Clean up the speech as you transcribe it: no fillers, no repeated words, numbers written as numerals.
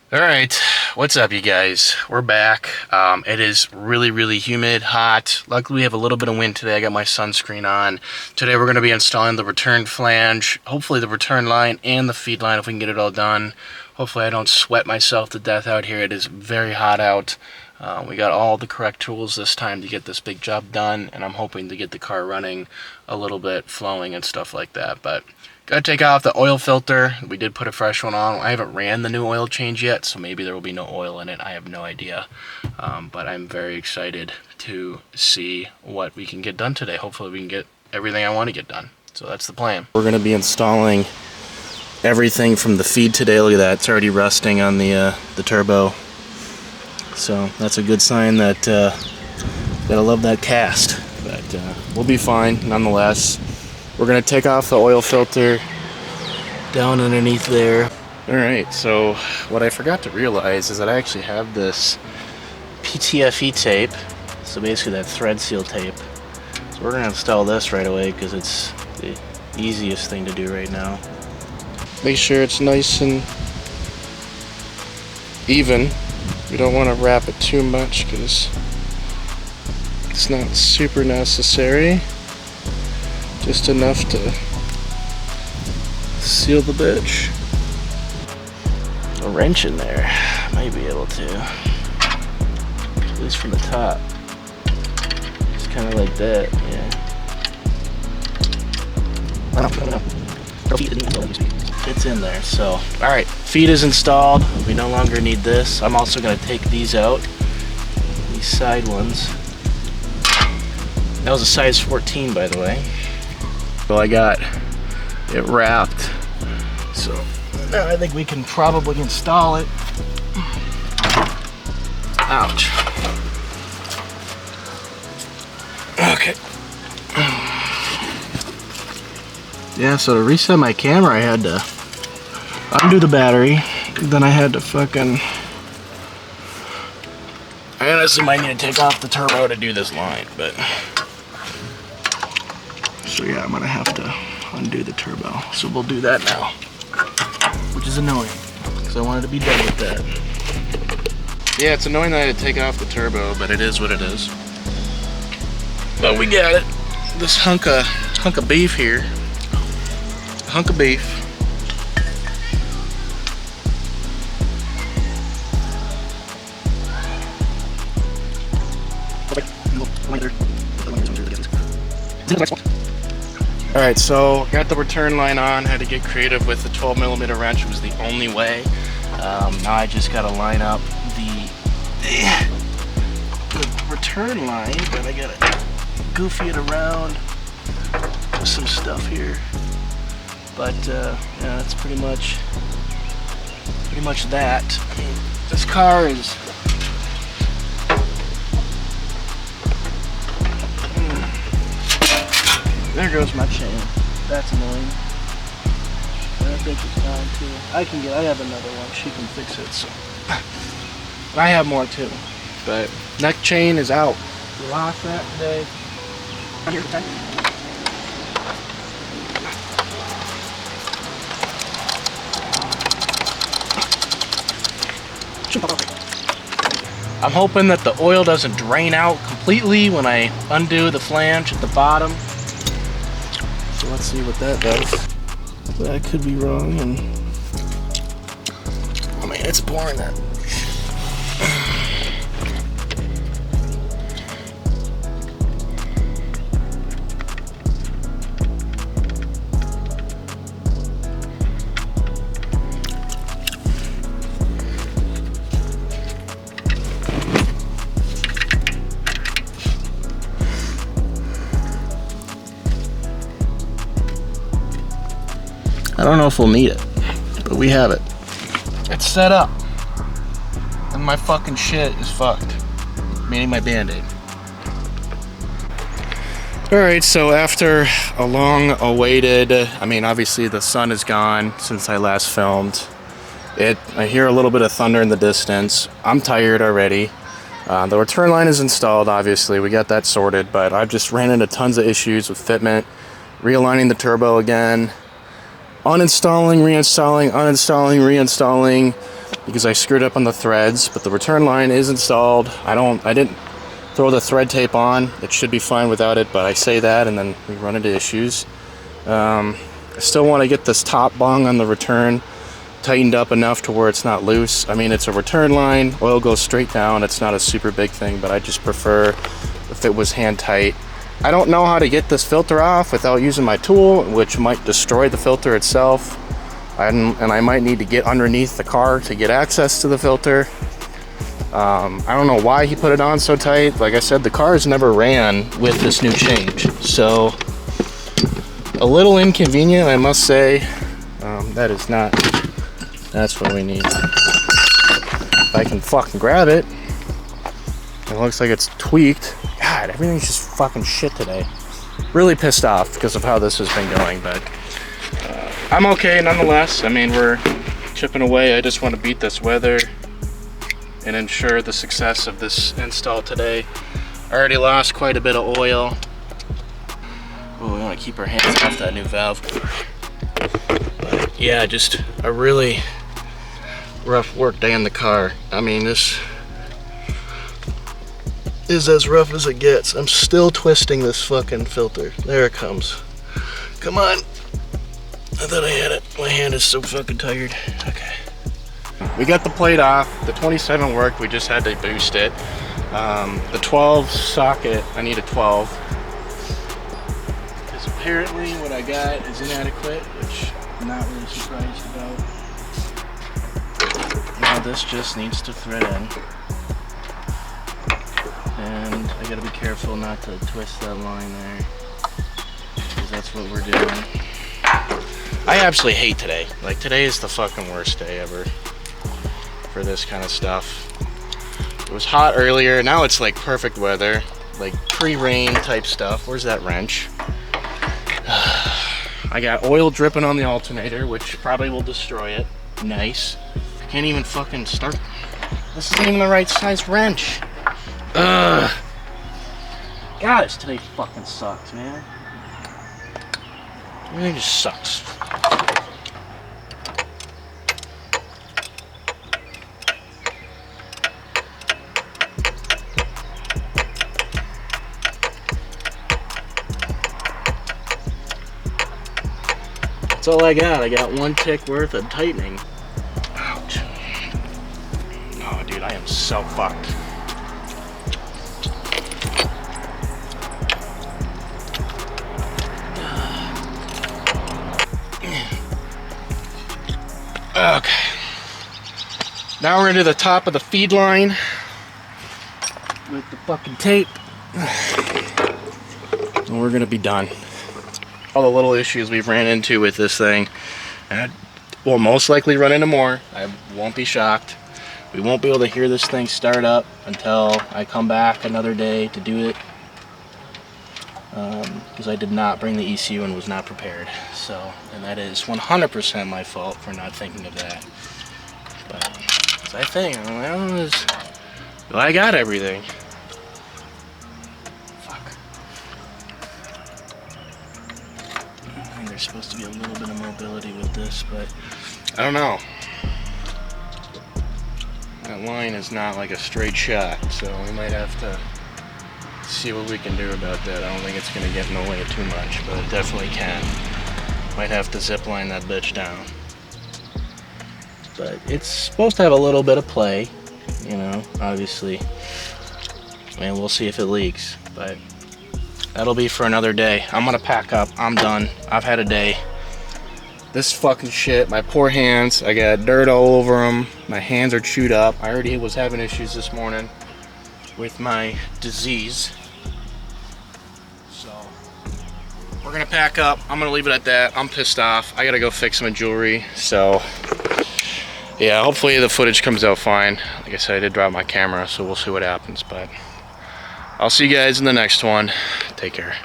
All right, what's up, you guys? We're back. It is really humid, hot. Luckily, we have a little bit of wind today. I got my sunscreen on. Today, we're going to be installing the return flange, hopefully the return line and the feed line if we can get it all done. Hopefully, I don't sweat myself to death out here. It is very hot out. We got all the correct tools this time to get this big job done, and I'm hoping to get the car running a little bit, flowing and stuff like that. But gotta take off the oil filter. We did put a fresh one on. I haven't ran the new oil change yet, so maybe there will be no oil in it. I have no idea. But I'm very excited to see what we can get done today. Hopefully we can get everything I want to get done. So that's the plan. We're gonna be installing everything from the feed today. Look at that, it's already rusting on the turbo. So that's a good sign that gotta love that cast. But we'll be fine nonetheless. We're gonna take off the oil filter down underneath there. Alright, so what I forgot to realize is that I actually have this PTFE tape. So basically that thread seal tape. So we're gonna install this right away because it's the easiest thing to do right now. Make sure it's nice and even. We don't want to wrap it too much because it's not super necessary. Just enough to seal the bitch. A wrench in there, might be able to. At least from the top. Just kind of like that, yeah. It's in there, so. Alright, feed is installed. We no longer need this. I'm also going to take these out. These side ones. That was a size 14, by the way. Well, I got it wrapped, so now I think we can probably install it. Ouch. Okay. Yeah, so to reset my camera, I had to undo the battery. Then I had to fucking... I honestly might need to take off the turbo to do this line, but... So yeah, I'm gonna have to undo the turbo. So we'll do that now. Which is annoying, because I wanted to be done with that. Yeah, it's annoying that I had to take off the turbo, but it is what it is. But we got it. This hunk of beef here. A hunk of beef. Alright, so got the return line on, had to get creative with the 12mm wrench. It was the only way. Now I just gotta line up the return line, but I gotta goofy it around with some stuff here. But yeah, that's pretty much that. I mean, this car is there goes my chain. That's annoying. I think it's fine too. I have another one. She can fix it, so. I have more too. But neck chain is out. We lost that today. I'm hoping that the oil doesn't drain out completely when I undo the flange at the bottom. So let's see what that does. That could be wrong, and I mean, it's pouring that. I don't know if we'll need it, but we have it. It's set up. And my fucking shit is fucked. Meaning my Band-Aid. Alright, so after a long awaited, I mean obviously the sun is gone since I last filmed. I hear a little bit of thunder in the distance. I'm tired already. The return line is installed, obviously. We got that sorted, but I've just ran into tons of issues with fitment. Realigning the turbo again. Uninstalling, reinstalling, uninstalling, reinstalling. because I screwed up on the threads, but the return line is installed. I didn't throw the thread tape on. It should be fine without it, but I say that and then we run into issues. I still want to get this top bung on the return tightened up enough to where it's not loose. I mean, it's a return line, oil goes straight down. It's not a super big thing, but I just prefer if it was hand tight. I don't know how to get this filter off without using my tool, which might destroy the filter itself. And I might need to get underneath the car to get access to the filter. I don't know why he put it on so tight. Like I said, the cars never ran with this new change. So, a little inconvenient, I must say. That is not, that's what we need. If I can fucking grab it. It looks like it's tweaked. God, everything's just fucking shit today. Really pissed off because of how this has been going, but I'm okay nonetheless. I mean, we're chipping away. I just want to beat this weather and ensure the success of this install today. I already lost quite a bit of oil. Oh, we want to keep our hands off that new valve. But yeah, just a really rough work day in the car. I mean, this is as rough as it gets. I'm still twisting this fucking filter. There it comes. Come on. I thought I had it. My hand is so fucking tired. Okay. We got the plate off. The 27 worked. We just had to boost it. The 12 socket, I need a 12. Because apparently what I got is inadequate, which I'm not really surprised about. Now this just needs to thread in. And I gotta be careful not to twist that line there, because that's what we're doing. I absolutely hate today. Like, today is the fucking worst day ever for this kind of stuff. It was hot earlier, now it's like perfect weather, like pre-rain type stuff. Where's that wrench? I got oil dripping on the alternator, which probably will destroy it. Nice. Can't even fucking start. This isn't even the right size wrench. Ugh. God, today fucking sucks, man. Everything just sucks. That's all I got. I got one tick worth of tightening. Ouch. Oh, dude, I am so fucked. Okay. Now we're into the top of the feed line with the fucking tape. And we're gonna be done. All the little issues we've ran into with this thing, and we'll most likely run into more. I won't be shocked. We won't be able to hear this thing start up until I come back another day to do it. Because I did not bring the ECU and was not prepared. So, and that is 100% my fault for not thinking of that. But as I think, well, I got everything. Fuck. I think there's supposed to be a little bit of mobility with this, but I don't know. That line is not like a straight shot, so we might have to see what we can do about that. I don't think it's going to get in the way too much, but it definitely can. Might have to zip line that bitch down. But it's supposed to have a little bit of play, you know, obviously. And we'll see if it leaks, but that'll be for another day. I'm going to pack up. I'm done. I've had a day. This fucking shit, my poor hands, I got dirt all over them. My hands are chewed up. I already was having issues this morning with my disease. So we're gonna pack up. I'm gonna leave it at that. I'm pissed off. I gotta go fix my jewelry. So yeah, hopefully the footage comes out fine. Like I said, I did drop my camera, so we'll see what happens, but I'll see you guys in the next one. Take care.